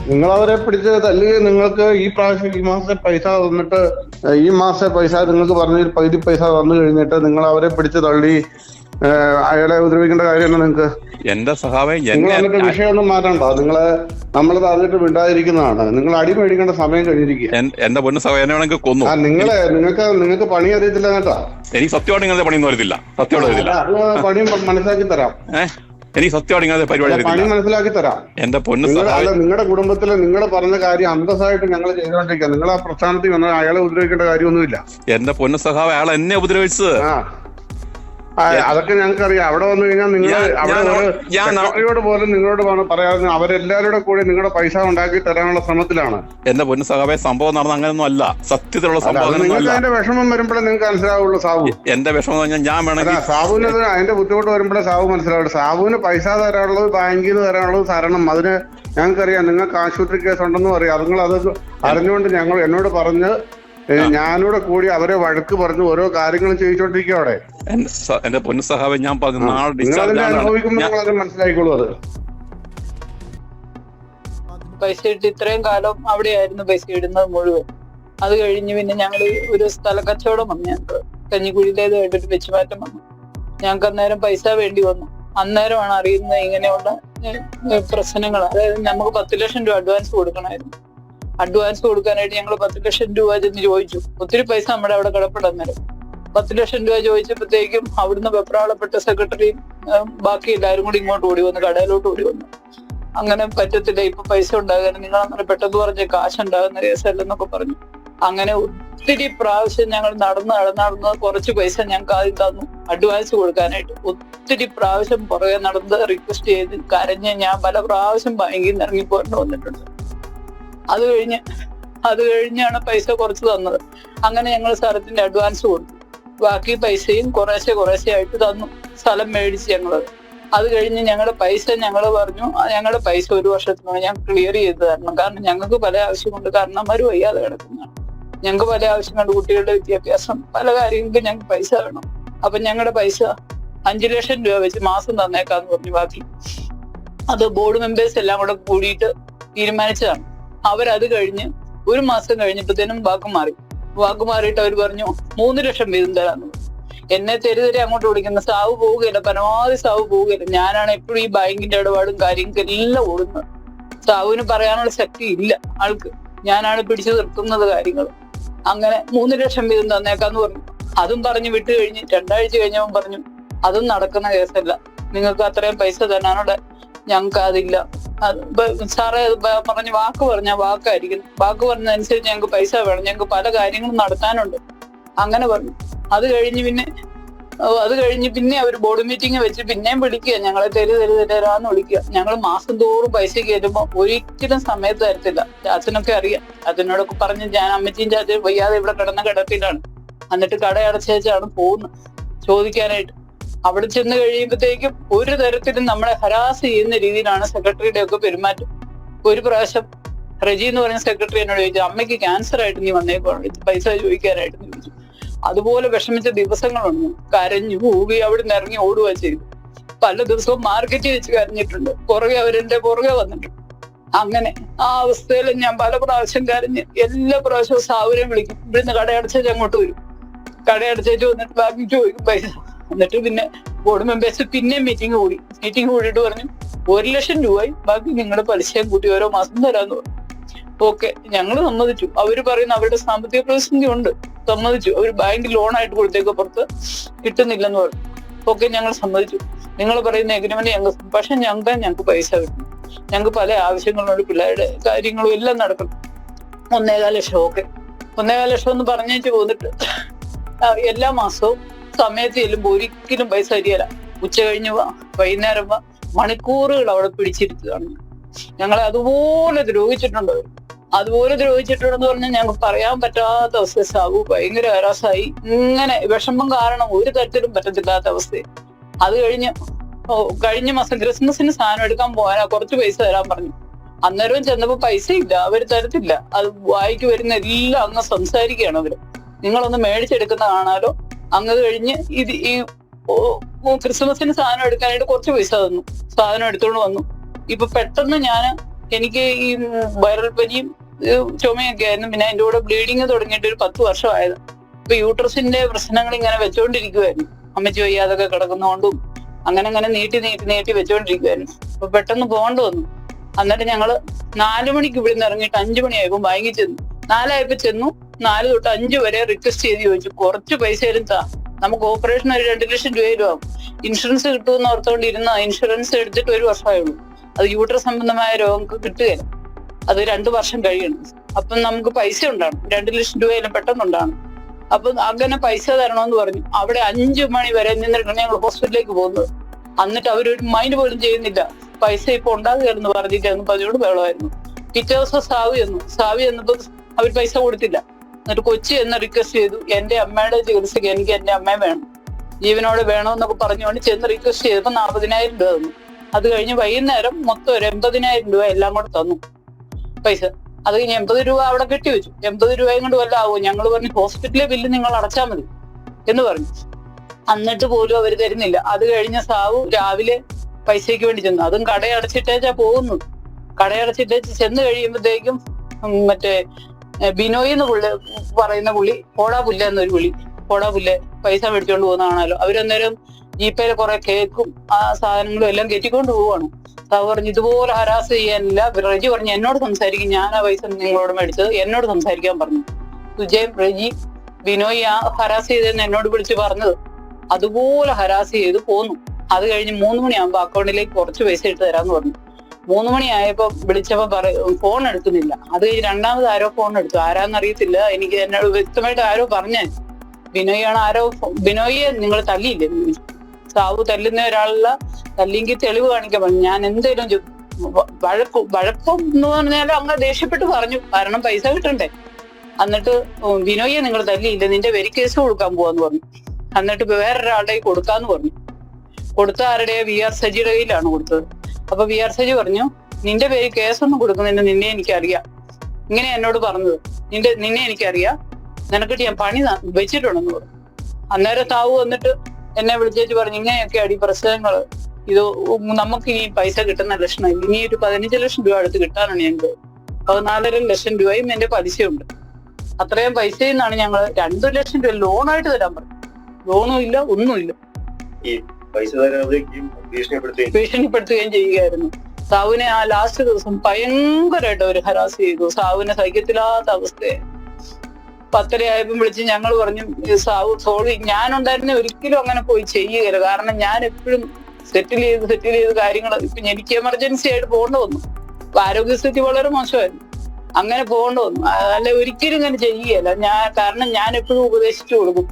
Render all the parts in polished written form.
നിങ്ങൾ അവരെ പിടിച്ച് തല്ലുകയും നിങ്ങൾക്ക് ഈ പ്രാവശ്യം ഈ മാസത്തെ പൈസ തന്നിട്ട് ഈ മാസത്തെ പൈസ നിങ്ങൾക്ക് പറഞ്ഞ പകുതി പൈസ തന്നു കഴിഞ്ഞിട്ട് നിങ്ങൾ അവരെ പിടിച്ച് തള്ളി അയാളെ ഉപദ്രവിക്കേണ്ട കാര്യമാണ് നിങ്ങൾക്ക്. എന്റെ സഹാവേ, നിങ്ങൾ എന്നിട്ട് വിഷയമൊന്നും മാറ്റണ്ട. നിങ്ങളെ നമ്മൾ തന്നിട്ട് വിടാതിരിക്കുന്നതാണ്. നിങ്ങൾ അടി മേടിക്കേണ്ട സമയം കഴിഞ്ഞിരിക്കുക. എന്റെ പൊന്നു സഹായ എന്നെ വേണമെങ്കിൽ കൊന്നു. നിങ്ങൾക്ക് പണി അറിയത്തില്ല കേട്ടോ. എനിക്ക് സത്യമായിട്ട് നിങ്ങളുടെ പണിയൊന്നും അറിയത്തില്ല. സത്യമായിട്ട് അറിയത്തില്ല. പണി മനസ്സിലാക്കി തരാം. എനിക്ക് സത്യമായിട്ട് നിങ്ങളുടെ പരിപാടി പണി മനസ്സിലാക്കി തരാം. എന്റെ പൊന്നു നിങ്ങളുടെ കുടുംബത്തില് നിങ്ങൾ പറഞ്ഞ കാര്യം അന്തസ്സായിട്ട് ഞങ്ങൾ ചെയ്തുകൊണ്ടിരിക്കുക. നിങ്ങൾ ആ പ്രസ്ഥാനത്തിൽ വന്നാൽ അയാളെ ഉപദ്രവിക്കേണ്ട കാര്യമൊന്നുമില്ല. എന്റെ പൊന്നു സഹാവ്, അയാൾ എന്നെ ഉപദ്രവിച്ചത് അതൊക്കെ ഞങ്ങൾക്ക് അറിയാം. അവിടെ വന്നു കഴിഞ്ഞാൽ നിങ്ങൾ സെക്രട്ടറിയോട് പോലും നിങ്ങളോട് പറയാതെ അവരെല്ലാവരുടെ കൂടി നിങ്ങളുടെ പൈസ ഉണ്ടാക്കി തരാനുള്ള ശ്രമത്തിലാണ്. എന്റെ പൊന്നു സഹാവേ, സംഭവം നടന്ന അങ്ങനെയൊന്നും അല്ല. സത്യത്തിലുള്ള സംഭവം. നിങ്ങൾക്ക് അതിന്റെ വിഷമം വരുമ്പോഴേ നിങ്ങൾക്ക് മനസ്സിലാവുള്ളൂ. സാബു, എന്റെ വിഷമം ഞാൻ വേണമെങ്കിൽ സാബുവിന് അതിന്റെ ബുദ്ധിമുട്ട് വരുമ്പോഴേ സാബു മനസ്സിലാവുള്ളൂ. സാബുവിന് പൈസ തരാനുള്ളത് ബാങ്കിൽ നിന്ന് തരാനുള്ളത് തരണം. അതിന് ഞങ്ങൾക്കറിയാം. നിങ്ങൾക്ക് ആശുപത്രി കേസ് ഉണ്ടെന്നും അറിയാം. നിങ്ങൾ അത് അറിഞ്ഞുകൊണ്ട് എന്നോട് പറഞ്ഞ് ഞാനൂടെ കൂടി അവരെ വഴക്ക് പറഞ്ഞു ഓരോ കാര്യങ്ങളും ചെയ്യിച്ചോണ്ടിരിക്കും അവിടെ. എന്റെ പൊന്നു സഹാവേ, ഞാൻ പറഞ്ഞു അനുഭവിക്കുമ്പോൾ മനസ്സിലായിക്കോളൂ. അത് പൈസ ഇട്ട് ഇത്രയും കാലം അവിടെയായിരുന്നു പൈസ ഇടുന്നത് മുഴുവൻ. അത് കഴിഞ്ഞ് പിന്നെ ഞങ്ങൾ ഒരു സ്ഥല കച്ചവടം വന്നു. ഞങ്ങൾക്ക് കഞ്ഞിക്കുഴിയിലേത് കേട്ടിട്ട് വെച്ചുമാറ്റം വന്നു. ഞങ്ങൾക്ക് അന്നേരം പൈസ വേണ്ടി വന്നു. അന്നേരമാണ് അറിയുന്നത് ഇങ്ങനെയുള്ള പ്രശ്നങ്ങൾ. അതായത് നമുക്ക് 10 ലക്ഷം രൂപ അഡ്വാൻസ് കൊടുക്കണമായിരുന്നു. അഡ്വാൻസ് കൊടുക്കാനായിട്ട് ഞങ്ങൾ 10 ലക്ഷം രൂപ ചെന്ന് ചോദിച്ചു. ഒത്തിരി പൈസ നമ്മുടെ അവിടെ കിടപ്പെടുന്നേരം 10 ലക്ഷം രൂപ ചോദിച്ചപ്പോഴത്തേക്കും അവിടുന്ന് വെപ്രാളപ്പെട്ട സെക്രട്ടറിയും ബാക്കി എല്ലാവരും കൂടി ഇങ്ങോട്ട് ഓടി വന്നു, കടയിലോട്ട് ഓടി വന്നു. അങ്ങനെ പറ്റത്തില്ല, ഇപ്പൊ പൈസ ഉണ്ടാകാൻ നിങ്ങൾ അങ്ങനെ പെട്ടെന്ന് പറഞ്ഞ കാശ് ഉണ്ടാകുന്ന കേസല്ലെന്നൊക്കെ പറഞ്ഞു. അങ്ങനെ ഒത്തിരി പ്രാവശ്യം ഞങ്ങൾ നടന്ന് കുറച്ച് പൈസ ഞങ്ങൾക്ക് ആദ്യം തന്നു അഡ്വാൻസ് കൊടുക്കാനായിട്ട്. ഒത്തിരി പ്രാവശ്യം പുറകെ നടന്ന് റിക്വസ്റ്റ് ചെയ്ത് കരഞ്ഞ് ഞാൻ പല പ്രാവശ്യം ബാങ്കിൽ നിന്ന് ഇറങ്ങിപ്പോയിട്ട് വന്നിട്ടുണ്ട്. അത് കഴിഞ്ഞാണ് പൈസ കുറച്ച് തന്നത്. അങ്ങനെ ഞങ്ങൾ സ്ഥലത്തിന്റെ അഡ്വാൻസ് കൊടുത്തു. ബാക്കി പൈസയും കുറേശ്ശെ ആയിട്ട് തന്നു. സ്ഥലം മേടിച്ച് ഞങ്ങളത്. അത് കഴിഞ്ഞ് ഞങ്ങളുടെ പൈസ ഞങ്ങൾ പറഞ്ഞു ഞങ്ങളുടെ പൈസ 1 വർഷത്തിനുള്ളിൽ ഞാൻ ക്ലിയർ ചെയ്ത് തരണം. കാരണം ഞങ്ങൾക്ക് പല ആവശ്യമുണ്ട്. കാരണന്മാർ വയ്യാതെ കിടക്കുന്നതാണ്. ഞങ്ങൾക്ക് പല ആവശ്യമുണ്ട്. കുട്ടികളുടെ വിദ്യാഭ്യാസം, പല കാര്യങ്ങൾക്ക് ഞങ്ങൾക്ക് പൈസ വേണം. അപ്പൊ ഞങ്ങളുടെ പൈസ 5 ലക്ഷം രൂപ വെച്ച് മാസം തന്നേക്കാന്ന് പറഞ്ഞു. ബാക്കി അത് ബോർഡ് മെമ്പേഴ്സ് എല്ലാം കൂടെ കൂടിയിട്ട് തീരുമാനിച്ചതാണ്. അവരത് കഴിഞ്ഞ് 1 മാസം കഴിഞ്ഞപ്പോഴത്തേനും വാക്ക് മാറിയിട്ട് അവർ പറഞ്ഞു 3 ലക്ഷം വീതം തരാന്ന്. എന്നെ തെരുതെരെ അങ്ങോട്ട് വിളിക്കുന്ന സാവ് പോവുകയില്ല, പരമാവധി സാവ് പോവുകയില്ല. ഞാനാണ് എപ്പോഴും ഈ ബാങ്കിന്റെ ഇടപാടും കാര്യങ്ങൾക്കെല്ലാം ഓടുന്നത്. സാവുവിന് പറയാനുള്ള ശക്തി ഇല്ല ആൾക്ക്. ഞാനാണ് പിടിച്ചു നിർത്തുന്നത് കാര്യങ്ങൾ. അങ്ങനെ 3 ലക്ഷം വീതം തന്നേക്കാന്ന് പറഞ്ഞു. അതും പറഞ്ഞ് വിട്ട് കഴിഞ്ഞ് 2 ആഴ്ച കഴിഞ്ഞവൻ പറഞ്ഞു അതും നടക്കുന്ന കേസല്ല, നിങ്ങൾക്ക് അത്രയും പൈസ തരാനുള്ള ഞങ്ങൾക്ക് അതില്ല. സാറേ പറഞ്ഞ വാക്കായിരിക്കും. വാക്ക് പറഞ്ഞതനുസരിച്ച് ഞങ്ങൾക്ക് പൈസ വേണം, ഞങ്ങൾക്ക് പല കാര്യങ്ങളും നടത്താനുണ്ട്. അങ്ങനെ പറഞ്ഞു. അത് കഴിഞ്ഞ് പിന്നെ അവർ ബോർഡ് മീറ്റിംഗ് വെച്ച് പിന്നെയും വിളിക്കുക, ഞങ്ങളെ തരാന്ന് വിളിക്കുക. ഞങ്ങൾ മാസം തോറും പൈസ കയറ്റുമ്പോൾ ഒരിക്കലും സമയത്ത് തരത്തില്ല. ചാച്ചനൊക്കെ അറിയാം. അതിനോടൊക്കെ പറഞ്ഞ് ഞാൻ അമ്മച്ചിയും ചാച്ചനും വയ്യാതെ ഇവിടെ കിടത്തിലാണ്. എന്നിട്ട് കട അടച്ചേച്ചാണ് പോകുന്നത് ചോദിക്കാനായിട്ട്. അവിടെ ചെന്ന് കഴിയുമ്പോഴത്തേക്കും ഒരു തരത്തിലും നമ്മളെ ഹരാസ് ചെയ്യുന്ന രീതിയിലാണ് സെക്രട്ടറിയുടെ ഒക്കെ പെരുമാറ്റം. ഒരു പ്രാവശ്യം റെജി എന്ന് പറഞ്ഞ സെക്രട്ടറി എന്നോട് ചോദിച്ചു, അമ്മയ്ക്ക് ക്യാൻസർ ആയിട്ട് നീ വന്നേക്കോളൂ, പൈസ ചോദിക്കാനായിട്ട് ചോദിച്ചു. അതുപോലെ വിഷമിച്ച ദിവസങ്ങളുണ്ട്. കരഞ്ഞു കൂവി അവിടെ നിന്ന് ഇറങ്ങി ഓടുക ചെയ്തു. പല ദിവസവും മാർക്കറ്റിൽ വെച്ച് കരഞ്ഞിട്ടുണ്ട്. അവരെന്റെ പുറകെ വന്നിട്ടുണ്ട്. അങ്ങനെ ആ അവസ്ഥയിൽ ഞാൻ പല പ്രാവശ്യം കരഞ്ഞ് എല്ലാ പ്രാവശ്യവും സാവുരം വിളിക്കും. ഇവിടുന്ന് കടയടച്ചേച്ച് അങ്ങോട്ട് വരും. കടയടച്ചേച്ച് വന്നിട്ട് ബാക്കി ചോദിക്കും പൈസ. എന്നിട്ട് പിന്നെ ബോർഡ് മെമ്പേഴ്സ് പിന്നെ മീറ്റിംഗ് കൂടിയിട്ട് പറഞ്ഞു 1 ലക്ഷം രൂപയും ബാക്കി നിങ്ങളുടെ പലിശയും കൂട്ടി ഓരോ മാസം തരാന്ന് പറഞ്ഞു. ഓക്കെ, ഞങ്ങൾ സമ്മതിച്ചു. അവര് പറയുന്ന അവരുടെ സാമ്പത്തിക പ്രതിസന്ധി ഉണ്ട്, സമ്മതിച്ചു. അവർ ബാങ്ക് ലോണായിട്ട് കൊടുത്തേക്ക് പുറത്ത് കിട്ടുന്നില്ലെന്ന് പറഞ്ഞു. ഓക്കെ, ഞങ്ങൾ സമ്മതിച്ചു. നിങ്ങൾ പറയുന്ന എഗ്രിമെന്റ് ഞങ്ങൾക്ക്, പക്ഷെ ഞങ്ങൾക്ക് പൈസ കിട്ടും. ഞങ്ങൾക്ക് പല ആവശ്യങ്ങളുണ്ട്, പിള്ളേരുടെ കാര്യങ്ങളും എല്ലാം നടക്കണം. 1.25 ലക്ഷം. ഓക്കെ, 1.25 ലക്ഷം എന്ന് പറഞ്ഞേച്ച് പോന്നിട്ട് എല്ലാ മാസവും സമയത്ത് ചെല്ലുമ്പോൾ ഒരിക്കലും പൈസ തരികയില്ല. ഉച്ച കഴിഞ്ഞ് വൈകുന്നേരം മണിക്കൂറുകൾ അവിടെ പിടിച്ചിരുത്തുകയാണ്. ഞങ്ങളെ അതുപോലെ ദ്രോഹിച്ചിട്ടുണ്ട്. അതുപോലെ ദ്രോഹിച്ചിട്ടുണ്ടെന്ന് പറഞ്ഞാൽ ഞങ്ങൾക്ക് പറയാൻ പറ്റാത്ത അവസ്ഥ. സാവു ഭയങ്കര ഹരാസായി. ഇങ്ങനെ വിഷമം കാരണം ഒരു തരത്തിലും പറ്റത്തില്ലാത്ത അവസ്ഥ. അത് കഴിഞ്ഞ മാസം ക്രിസ്മസിന് സാധനം എടുക്കാൻ പോകാനാ, കുറച്ച് പൈസ തരാൻ പറഞ്ഞു. അന്നേരവും ചെന്നപ്പോ പൈസ ഇല്ല, അവര് തരത്തില്ല. അത് വായിക്ക് വരുന്ന എല്ലാം അങ്ങ് സംസാരിക്കുകയാണ് അവര്. നിങ്ങളൊന്ന് മേടിച്ചെടുക്കുന്ന കാണാലോ. അങ്ങ് കഴിഞ്ഞ് ഈ ക്രിസ്മസിന് സാധനം എടുക്കാനായിട്ട് കുറച്ച് പൈസ തന്നു. സാധനം എടുത്തോണ്ട് വന്നു. ഇപ്പൊ പെട്ടെന്ന് ഞാൻ എനിക്ക് ഈ വൈറൽ പനിയും ചുമയൊക്കെ ആയിരുന്നു. പിന്നെ അതിന്റെ കൂടെ ബ്ലീഡിങ് തുടങ്ങിയിട്ട് ഒരു 10 വർഷമായത്. ഇപ്പൊ യൂട്രസിന്റെ പ്രശ്നങ്ങൾ ഇങ്ങനെ വെച്ചോണ്ടിരിക്കുവായിരുന്നു. അമ്മച്ചി വയ്യാതൊക്കെ കിടക്കുന്നതുകൊണ്ടും അങ്ങനെ നീട്ടി വെച്ചോണ്ടിരിക്കുവായിരുന്നു. അപ്പൊ പെട്ടെന്ന് പോകേണ്ടി വന്നു. എന്നിട്ട് ഞങ്ങള് 4 മണിക്ക് ഇവിടുന്ന് ഇറങ്ങിയിട്ട് 5 മണിയായപ്പോ ബാങ്കിൽ ചെന്നു. 4 ആയപ്പോ ചെന്നു. 4 തൊട്ട് 5 വരെ റിക്വസ്റ്റ് ചെയ്ത് ചോദിച്ചു, കുറച്ച് പൈസ താ, നമുക്ക് ഓപ്പറേഷൻ ഒരു 2 ലക്ഷം രൂപയിലും ആവും. ഇൻഷുറൻസ് കിട്ടുമെന്ന് ഓർത്തോണ്ടിരുന്ന ഇൻഷുറൻസ് എടുത്തിട്ട് 1 വർഷമായുള്ളൂ. അത് യൂട്രസ് സംബന്ധമായ രോഗങ്ങൾക്ക് കിട്ടുകയില്ല. അത് 2 വർഷം കഴിയണം. അപ്പം നമുക്ക് പൈസ ഉണ്ടാണ്, 2 ലക്ഷം രൂപയിലും പെട്ടെന്നുണ്ടാണ്. അപ്പൊ അങ്ങനെ പൈസ തരണമെന്ന് പറഞ്ഞു. അവിടെ 5 മണി വരെ നിന്നിട്ടാണ് ഞങ്ങൾ ഹോസ്പിറ്റലിലേക്ക് പോകുന്നത്. എന്നിട്ട് അവരൊരു മൈൻഡ് പോലും ചെയ്യുന്നില്ല. പൈസ ഇപ്പൊ ഉണ്ടാകുകയെന്ന് പറഞ്ഞിട്ടായിരുന്നു. പതിനോട് വേളമായിരുന്നു. പിറ്റേ ദിവസം സാവി എന്നപ്പോ അവർ പൈസ കൊടുത്തില്ല. എന്നിട്ട് കൊച്ചി എന്ന് റിക്വസ്റ്റ് ചെയ്തു, എന്റെ അമ്മയുടെ ചികിത്സയ്ക്ക് എനിക്ക് എന്റെ അമ്മയെ വേണം, ജീവനോട് വേണമെന്നൊക്കെ പറഞ്ഞുകൊണ്ട് ചെന്ന് റിക്വസ്റ്റ് ചെയ്തപ്പോ 40,000 രൂപ തന്നു. അത് കഴിഞ്ഞ് വൈകുന്നേരം മൊത്തം ഒരു 80,000 രൂപ എല്ലാം കൂടെ തന്നു പൈസ. അത് കഴിഞ്ഞ് 80 രൂപ അവിടെ കെട്ടിവെച്ചു. 80 രൂപയും കൊണ്ട് വല്ല ആവും. ഞങ്ങൾ പറഞ്ഞു ഹോസ്പിറ്റലിലെ ബില്ല് നിങ്ങൾ അടച്ചാൽ മതി എന്ന് പറഞ്ഞു. എന്നിട്ട് പോലും അവർ തരുന്നില്ല. അത് കഴിഞ്ഞ സാവു രാവിലെ പൈസയ്ക്ക് വേണ്ടി ചെന്നു. അതും കടയടച്ചിട്ടേച്ചാ പോകുന്നത്. കടയടച്ചിട്ടേച്ച് ചെന്ന് കഴിയുമ്പോഴത്തേക്കും മറ്റേ ബിനോയ് എന്ന് പറയുന്ന പുള്ളി, പോടാ പുല്ല എന്നൊരു പുള്ളി, പോടാ പുല്ല് പൈസ മേടിച്ചോണ്ട് പോകുന്നതാണല്ലോ. അവരന്നേരം ജീപ്പയിലെ കുറെ കേക്കും ആ സാധനങ്ങളും എല്ലാം കെട്ടിക്കൊണ്ട് പോവാണ്. സാവ് പറഞ്ഞു ഇതുപോലെ ഹരാസ് ചെയ്യാനില്ല. റെജി പറഞ്ഞു എന്നോട് സംസാരിക്കും, ഞാൻ ആ പൈസ നിങ്ങളോട് മേടിച്ചത്, എന്നോട് സംസാരിക്കാൻ പറഞ്ഞു. സുജയും റെജി ബിനോയ് ആ ഹരാസ് ചെയ്തെന്ന് എന്നോട് വിളിച്ച് പറഞ്ഞത്. അതുപോലെ ഹരാസ് ചെയ്ത് പോന്നു. അത് കഴിഞ്ഞ് 3 മണിയാകുമ്പോ അക്കൗണ്ടിലേക്ക് കുറച്ച് പൈസ ഇട്ട് തരാന്ന് പറഞ്ഞു. 3 മണിയായപ്പോ വിളിച്ചപ്പോ ഫോൺ എടുക്കുന്നില്ല. അത് കഴിഞ്ഞ് രണ്ടാമത് ആരോ ഫോൺ എടുത്തു. ആരാന്നറിയത്തില്ല. എനിക്ക് എന്നോട് വ്യക്തമായിട്ട് ആരോ പറഞ്ഞേ, ബിനോയാണ് ആരോ, ബിനോയെ നിങ്ങൾ തല്ലിയില്ലേ, സാവു തല്ലുന്ന ഒരാളല്ല, തല്ലിയെങ്കിൽ തെളിവ് കാണിക്കാൻ പറഞ്ഞു. ഞാൻ എന്തേലും വഴക്കം എന്ന് പറഞ്ഞാലും അങ്ങനെ ദേഷ്യപ്പെട്ട് പറഞ്ഞു, കാരണം പൈസ കിട്ടണ്ടേ. എന്നിട്ട് ബിനോയെ നിങ്ങൾ തല്ലിയില്ല, നിന്റെ വെരി കേസ് കൊടുക്കാൻ പോവാന്ന് പറഞ്ഞു. എന്നിട്ട് വേറൊരാളുടെ കൊടുക്കാന്ന് പറഞ്ഞു. കൊടുത്ത ആരുടെ VR സജിയുടെ കയ്യിലാണ് കൊടുത്തത്. അപ്പൊ VR സജി പറഞ്ഞു നിന്റെ പേര് കേസൊന്നും കൊടുക്കുന്നില്ല, നിന്നെ എനിക്കറിയാം, ഇങ്ങനെ എന്നോട് പറഞ്ഞത്, നിന്നെ എനിക്കറിയാം, നിനക്കിട്ട് ഞാൻ പണി വെച്ചിട്ടുണ്ടെന്ന് പറഞ്ഞു. അന്നേരം താവു വന്നിട്ട് എന്നെ വിളിച്ചേച്ച് പറഞ്ഞു ഇങ്ങനെയൊക്കെ അടി പ്രശ്നങ്ങള്, ഇത് നമുക്ക് ഇനി പൈസ കിട്ടുന്ന ലക്ഷണമില്ല, ഇനി ഒരു 15 ലക്ഷം രൂപ അടുത്ത് കിട്ടാനാണ് ഞങ്ങൾക്ക്. 14.5 ലക്ഷം രൂപയും എന്റെ പലിശയുണ്ട്. അത്രയും പൈസയിൽ നിന്നാണ് ഞങ്ങൾ 2 ലക്ഷം രൂപ ലോണായിട്ട് തരാൻ പറഞ്ഞു. ലോണും ഇല്ല, ഒന്നുമില്ല. ഭീഷണിപ്പെടുത്തുകയും ചെയ്യുകയായിരുന്നു. സാവുവിനെ ആ ലാസ്റ്റ് ദിവസം ഭയങ്കരമായിട്ട് അവർ ഹരാസ് ചെയ്തു. സാവുവിനെ സഹിക്കത്തില്ലാത്ത അവസ്ഥയെ 10:30 ആയപ്പോൾ വിളിച്ച് ഞങ്ങൾ പറഞ്ഞു സാവു സോറി, ഞാനുണ്ടായിരുന്നെ ഒരിക്കലും അങ്ങനെ പോയി ചെയ്യുകയില്ല, കാരണം ഞാൻ എപ്പോഴും സെറ്റിൽ ചെയ്ത് കാര്യങ്ങൾ, ഇപ്പൊ എനിക്ക് എമർജൻസി ആയിട്ട് പോകേണ്ടി വന്നു. ആരോഗ്യസ്ഥിതി വളരെ മോശമായിരുന്നു, അങ്ങനെ പോകേണ്ടി വന്നു. അല്ല ഒരിക്കലും ഇങ്ങനെ ചെയ്യുകയല്ല കാരണം ഞാൻ എപ്പോഴും ഉപദേശിച്ചു കൊടുക്കും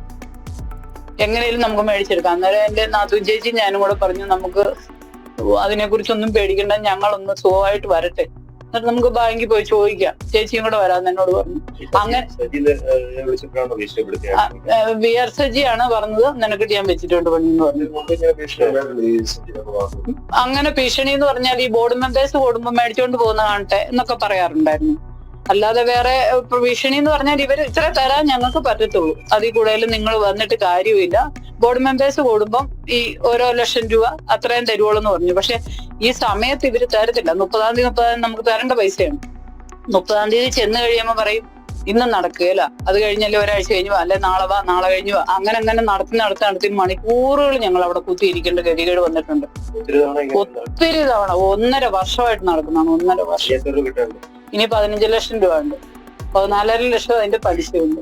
എങ്ങനെയും നമുക്ക് മേടിച്ചെടുക്കാം. അന്നേരം എന്റെ നാത്തൂൻ ചേച്ചി ഞാനും കൂടെ പറഞ്ഞു നമുക്ക് അതിനെ കുറിച്ചൊന്നും പേടിക്കണ്ട, ഞങ്ങളൊന്ന് സുഖമായിട്ട് വരട്ടെ, എന്നിട്ട് നമുക്ക് ബാങ്കിൽ പോയി ചോദിക്കാം, ചേച്ചിയും കൂടെ വരാന്ന് എന്നോട് പറഞ്ഞു. അങ്ങനെ VR സജിയാണ് പറഞ്ഞത് നിനക്കിട്ട് ഞാൻ വെച്ചിട്ടുണ്ട് പണി എന്ന് പറഞ്ഞു. അങ്ങനെ ഭീഷണി എന്ന് പറഞ്ഞാൽ ഈ ബോർഡ് മെമ്പേഴ്സ് കൂടുമ്പോ മേടിച്ചോണ്ട് പോകുന്ന കാണട്ടെ എന്നൊക്കെ പറയാറുണ്ടായിരുന്നു. അല്ലാതെ വേറെ ഭീഷണി എന്ന് പറഞ്ഞാൽ ഇവർ ഇത്ര തരാൻ ഞങ്ങൾക്ക് പറ്റത്തുള്ളൂ, അതിൽ കൂടുതലും നിങ്ങൾ വന്നിട്ട് കാര്യമില്ല, ബോർഡ് മെമ്പേഴ്സ് കൂടുമ്പം ഈ ഓരോ ലക്ഷം രൂപ അത്രയും തരുവുള്ളൂ എന്ന് പറഞ്ഞു. പക്ഷെ ഈ സമയത്ത് ഇവര് തരത്തില്ല. 30-ാം തീയതി നമുക്ക് തരേണ്ട പൈസയാണ്. 30-ാം തീയതി ചെന്ന് കഴിയുമ്പോൾ പറയും ഇന്നും നടക്കുകയില്ല, അത് കഴിഞ്ഞല്ലേ ഒരാഴ്ച കഴിഞ്ഞു വാ, അല്ലെ നാളെ വാ, നാളെ കഴിഞ്ഞു വാ, അങ്ങനെ നടത്തി മണിക്കൂറുകൾ ഞങ്ങൾ അവിടെ കുത്തിയിരിക്കേണ്ട ഗതികേട് വന്നിട്ടുണ്ട്. ഒത്തിരി തവണ 1.5 വർഷമായിട്ട് നടക്കുന്നതാണ്. 1.5 വർഷം. ഇനി 15 ലക്ഷം രൂപ ഉണ്ട്. 14.5 ലക്ഷം അതിന്റെ പലിശയുണ്ട്.